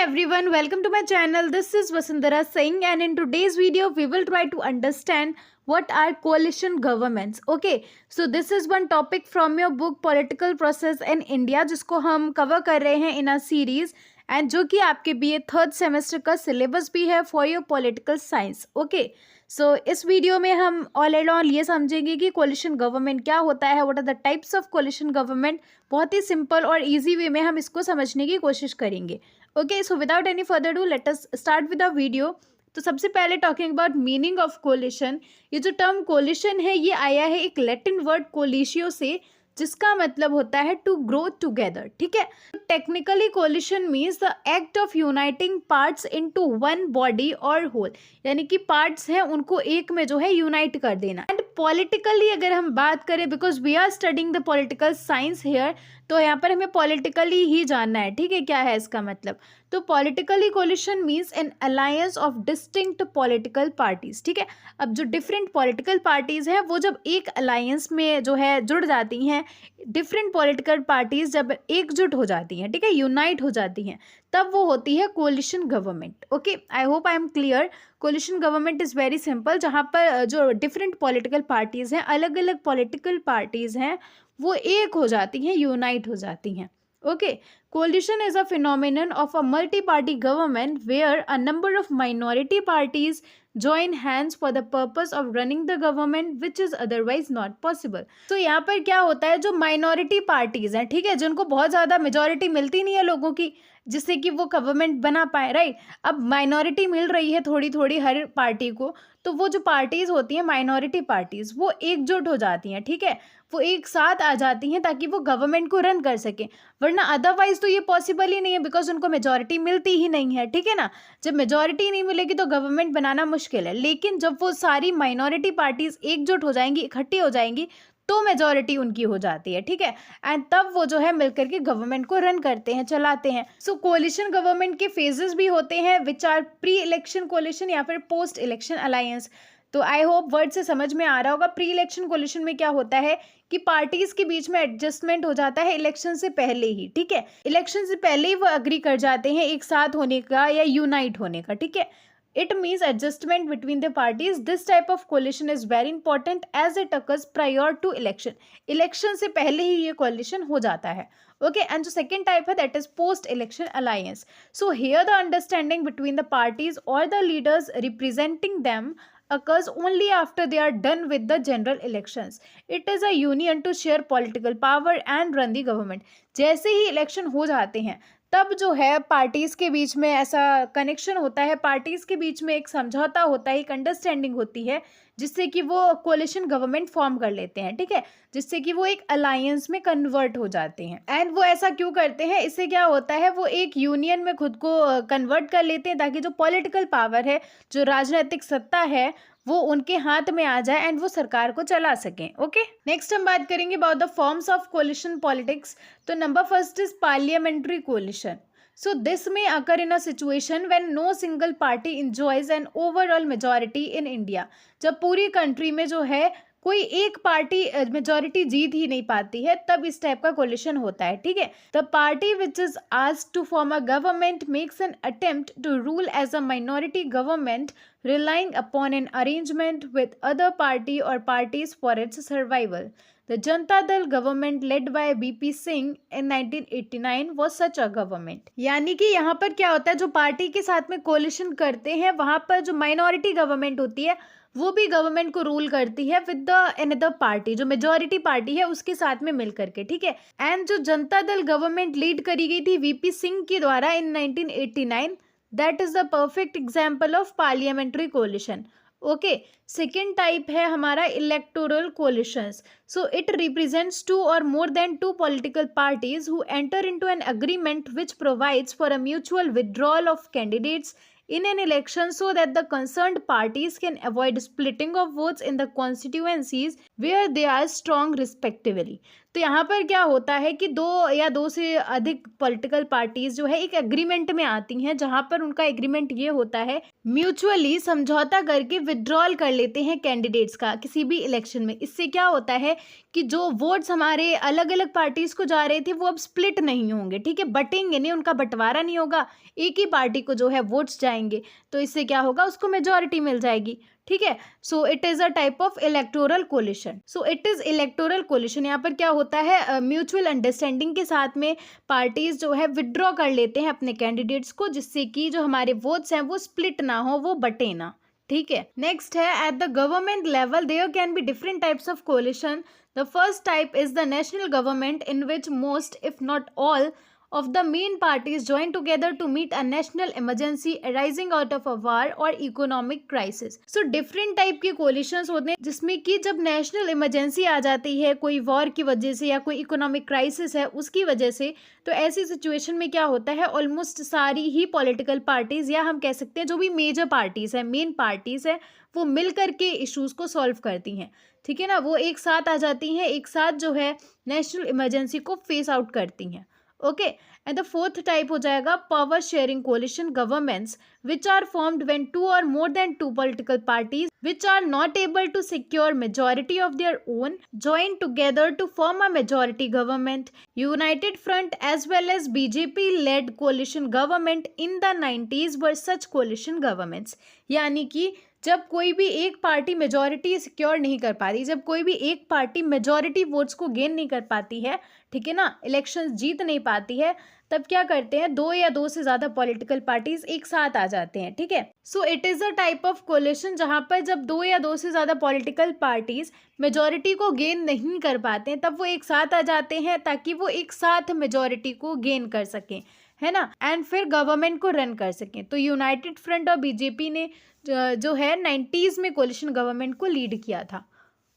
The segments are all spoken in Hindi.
everyone, welcome to my channel. This is Vasundhara Singh, and in today's video we will try to understand what are coalition governments. Okay, so this is one topic from your book Political Process in India, जिसको हम कवर कर रहे हैं इन अ सीरीज एंड जो कि आपके बीए थर्ड सेमेस्टर का सिलेबस भी है for your political science. Okay, so इस वीडियो में हम ऑल एलॉन्ग ये समझेंगे कि कोलिशन गवर्नमेंट क्या होता है, what are the types of coalition government. बहुत ही सिंपल और इजी वे में हम इसको समझने की कोशिश करेंगे. Okay, so without any further do let us start with the video. तो सबसे पहले talking about meaning of coalition. ये जो टर्म कोलिशन है ये आया है एक लैटिन वर्ड कोलिशियो से, जिसका मतलब होता है टू ग्रो टुगेदर. ठीक है, technically coalition means the act of uniting parts into one body or whole, यानी कि पार्ट्स हैं उनको एक में जो है यूनाइट कर देना. एंड पॉलिटिकली अगर हम बात करें, because we are studying the political science here, तो यहाँ पर हमें पॉलिटिकली ही जानना है. ठीक है, क्या है इसका मतलब. तो politically coalition means an alliance of distinct political parties. ठीक है, अब जो डिफरेंट पॉलिटिकल पार्टीज हैं वो जब एक अलायंस में जो है जुड़ जाती हैं, डिफरेंट पॉलिटिकल पार्टीज जब एकजुट हो जाती हैं, ठीक है, यूनाइट हो जाती हैं, तब वो होती है collision government. Okay, I hope I am clear. Coalition government is very simple, जहाँ पर जो डिफरेंट पॉलिटिकल पार्टीज़ हैं, अलग अलग पॉलिटिकल पार्टीज़ हैं, वो एक हो जाती हैं, यूनाइट हो जाती हैं. Okay, coalition is a phenomenon of a multi-party government where a number of minority parties join hands for the purpose of running the government which is otherwise not possible. तो यहाँ पर क्या होता है, जो माइनॉरिटी पार्टीज हैं, ठीक है, जिनको बहुत ज़्यादा मेजॉरिटी मिलती नहीं है लोगों की जिससे कि वो गवर्नमेंट बना पाए, राइट. अब माइनॉरिटी मिल रही है थोड़ी थोड़ी हर पार्टी को, तो वो जो पार्टीज होती हैं माइनॉरिटी पार्टीज, वो एकजुट हो जाती हैं. ठीक है, वो एक साथ आ जाती हैं ताकि वो गवर्नमेंट को रन कर सकें, वरना अदरवाइज तो ये पॉसिबल ही नहीं है, बिकॉज उनको मेजॉरिटी मिलती ही नहीं है. ठीक है ना, जब मेजॉरिटी नहीं मिलेगी तो गवर्नमेंट बनाना मुश्किल है. लेकिन जब वो सारी माइनॉरिटी पार्टीज एकजुट हो जाएंगी, इकट्ठी हो जाएंगी, तो मेजॉरिटी उनकी हो जाती है. ठीक है, एंड तब वो जो है मिलकर के गवर्नमेंट को रन करते हैं, चलाते हैं. सो कोलिशन गवर्नमेंट के फेजेस भी होते हैं, which are pre election coalition या फिर पोस्ट इलेक्शन अलायंस. तो आई होप वर्ड से समझ में आ रहा होगा. प्री इलेक्शन कोलिशन में क्या होता है कि पार्टीज के बीच में एडजस्टमेंट हो जाता है इलेक्शन से पहले ही. ठीक है, इलेक्शन से पहले ही वो अग्री कर जाते हैं एक साथ होने का या यूनाइट होने का. ठीक है, it means adjustment between the parties. This type of coalition is very important as it occurs prior to election. Election से पहले ही ये coalition हो जाता है. Okay, and the second type है that is post election alliance. So here the understanding between the parties or the leaders representing them occurs only after they are done with the general elections. It is a union to share political power and run the government. जैसे ही election हो जाते हैं तब जो है पार्टीज के बीच में ऐसा कनेक्शन होता है, पार्टीज के बीच में एक समझौता होता है, एक अंडरस्टैंडिंग होती है, जिससे कि वो कोलिशन गवर्नमेंट फॉर्म कर लेते हैं. ठीक है, जिससे कि वो एक अलायंस में कन्वर्ट हो जाते हैं. एंड वो ऐसा क्यों करते हैं, इससे क्या होता है, वो एक यूनियन में खुद को कन्वर्ट कर लेते हैं ताकि जो पॉलिटिकल पावर है, जो राजनीतिक सत्ता है, वो उनके हाथ में आ जाए एंड वो सरकार को चला सकें. ओके, नेक्स्ट हम बात करेंगे about the forms of coalition politics. तो number first is parliamentary coalition. So this may occur in a situation when no single party enjoys an overall majority in India. जब पूरी कंट्री में जो है कोई एक पार्टी मेजॉरिटी जीत ही नहीं पाती है, तब इस टाइप का कोलिशन होता है. ठीक है, the party which is asked to form a government makes an attempt to rule as a minority government relying upon an arrangement with other party or parties for its survival. The Janata Dal government led by BP Singh in 1989 was such a government. यानी कि यहाँ पर क्या होता है, जो पार्टी के साथ में कोलिशन करते हैं वहाँ पर जो माइनॉरिटी गवर्नमेंट होती है वो भी गवर्नमेंट को रूल करती है विद द अनदर पार्टी, जो मेजॉरिटी पार्टी है उसके साथ में मिल करके. ठीक है, एंड जो जनता दल गवर्नमेंट लीड करी गई थी वीपी सिंह के द्वारा इन 1989, that is the perfect example of parliamentary coalition. Okay, second type है हमारा electoral coalitions. So it represents two or more than two political parties who enter into an agreement which provides for a mutual withdrawal of candidates in an election so that the concerned parties can avoid splitting of votes in the constituencies where they are strong respectively. तो यहाँ पर क्या होता है कि दो या दो से अधिक पॉलिटिकल पार्टीज जो है एक एग्रीमेंट में आती हैं, जहाँ पर उनका एग्रीमेंट ये होता है म्यूचुअली समझौता करके विड्रॉल कर लेते हैं कैंडिडेट्स का किसी भी इलेक्शन में. इससे क्या होता है कि जो वोट्स हमारे अलग अलग पार्टीज को जा रहे थे वो अब स्प्लिट नहीं होंगे, ठीक है, बटेंगे नहीं, उनका बंटवारा नहीं होगा, एक ही पार्टी को जो है वोट्स जाएंगे, तो इससे क्या होगा, उसको मेजॉरिटी मिल जाएगी, ठीक है। So it is a type of electoral coalition. So it is electoral coalition. यहाँ पर क्या होता है, म्यूचुअल अंडरस्टैंडिंग के साथ में पार्टीज जो है विड्रॉ कर लेते हैं अपने कैंडिडेट्स को, जिससे कि जो हमारे वोट्स हैं वो स्प्लिट ना हो, वो बटे ना, ठीक है। नेक्स्ट है, at the government level there can be different types of coalition. The first type is the national government in which most if not all of the main parties join together to meet a national emergency arising out of a war or economic crisis. So different type के coalitions होते हैं जिसमें कि जब national emergency आ जाती है कोई war की वजह से या कोई economic crisis है उसकी वजह से, तो ऐसी situation में क्या होता है, ऑलमोस्ट सारी ही political parties या हम कह सकते हैं जो भी major parties है, main parties है, वो मिल करके issues को solve करती हैं, ठीक है ना, वो एक साथ आ जाती हैं, एक साथ जो है national emergency को face out करती हैं। Okay, and the fourth type हो जाएगा power sharing coalition governments which are formed when two और more than two political parties which are not able to secure majority of their own join together to form a majority government. United Front as well as BJP led coalition government in the 90s were such coalition governments. यानी कि जब कोई भी एक पार्टी मेजॉरिटी सिक्योर नहीं कर पाती, जब कोई भी एक पार्टी मेजॉरिटी वोट्स को गेन नहीं कर पाती है, ठीक है ना, इलेक्शंस जीत नहीं पाती है, तब क्या करते हैं, दो या दो से ज्यादा पॉलिटिकल पार्टीज एक साथ आ जाते हैं, ठीक है। So it is a type of coalition जहां पर जब दो या दो से ज्यादा पॉलिटिकल पार्टीज मेजॉरिटी को गेन नहीं कर पाते हैं तब वो एक साथ आ जाते हैं ताकि वो एक साथ मेजॉरिटी को गेन कर सकें, है ना, एंड फिर गवर्नमेंट को रन कर सकें। तो यूनाइटेड फ्रंट और बीजेपी ने जो है 90s में कोलिशन गवर्नमेंट को लीड किया था।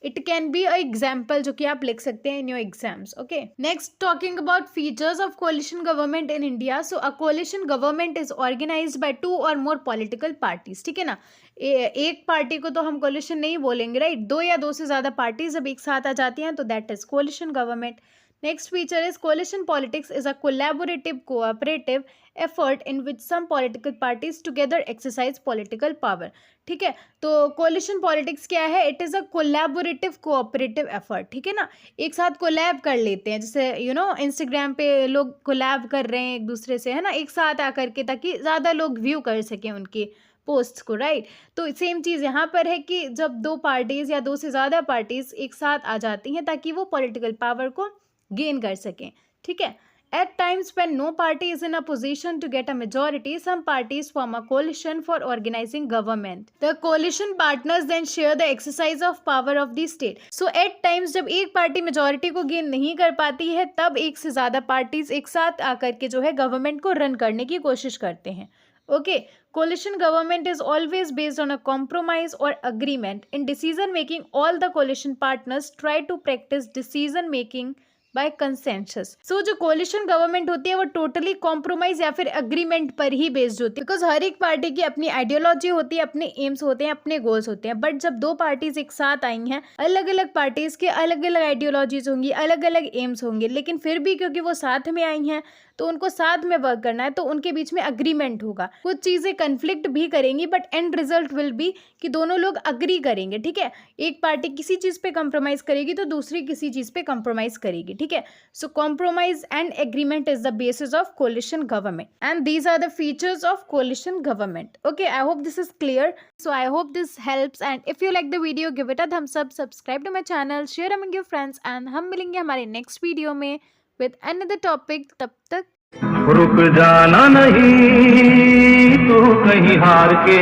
It can be a example जो कि आप लिख सकते हैं in your exams. Okay, next talking about features of coalition government in India. So a coalition government is organised by two और मोर पॉलिटिकल पार्टीज, ठीक है ना, एक पार्टी को तो हम कोलिशन नहीं बोलेंगे, राइट, दो या दो से ज्यादा पार्टीज जब एक साथ आ जाती हैं तो that is coalition government. Next feature is coalition politics is a collaborative cooperative effort in which some political parties together exercise political power। ठीक है, तो coalition politics क्या है, it is a collaborative cooperative effort, ठीक है ना, एक साथ कोलैब कर लेते हैं, जैसे Instagram पे लोग कोलैब कर रहे हैं एक दूसरे से, है ना, एक साथ आकर के, ताकि ज़्यादा लोग व्यू कर सकें उनकी पोस्ट को, राइट। तो सेम चीज़ यहाँ पर है कि जब दो पार्टीज या दो से ज़्यादा पार्टीज एक साथ आ जाती हैं ताकि वो पॉलिटिकल पावर को गेन कर सकें, ठीक है। At times when no party is in a position to get a majority, some parties form a coalition for organizing government. The coalition partners then share the exercise of power of the state. So at times जब एक पार्टी मेजॉरिटी को गेन नहीं कर पाती है तब एक से ज़्यादा पार्टीज एक साथ आकर के जो है गवर्नमेंट को रन करने की कोशिश करते हैं। Okay, coalition government is always based on a compromise or agreement. In decision making, all the coalition partners try to practice decision making by consensus. So जो कोलिशन गवर्नमेंट होती है वो टोटली कॉम्प्रोमाइज या फिर अग्रीमेंट पर ही बेस्ड होती है, बिकॉज हर एक पार्टी की अपनी आइडियोलॉजी होती है, अपने एम्स होते हैं, अपने गोल्स होते हैं। बट जब दो पार्टीज एक साथ आई हैं, अलग अलग पार्टीज के अलग अलग आइडियोलॉजीज होंगी, अलग अलग एम्स होंगे, लेकिन फिर भी क्योंकि वो साथ में आई हैं तो उनको साथ में वर्क करना है, तो उनके बीच में अग्रीमेंट होगा। कुछ चीज़ें कन्फ्लिक्ट भी करेंगी but and result will be कि दोनों लोग अग्री करेंगे, ठीक है। एक पार्टी किसी चीज़ पे कंप्रोमाइज़ करेगी तो दूसरी किसी चीज़ पे कंप्रोमाइज़ करेगी, ठीक है। So compromise and agreement is the basis of coalition government and these are the features of coalition government. Okay, I hope this is clear. So I hope this helps and if you like the video give it a thumbs up, subscribe to my channel, share among your friends and हम मिलेंगे हमारे नेक्स्ट वीडियो में with another topic। तब तक रुक जाना नहीं तू कहीं हार के।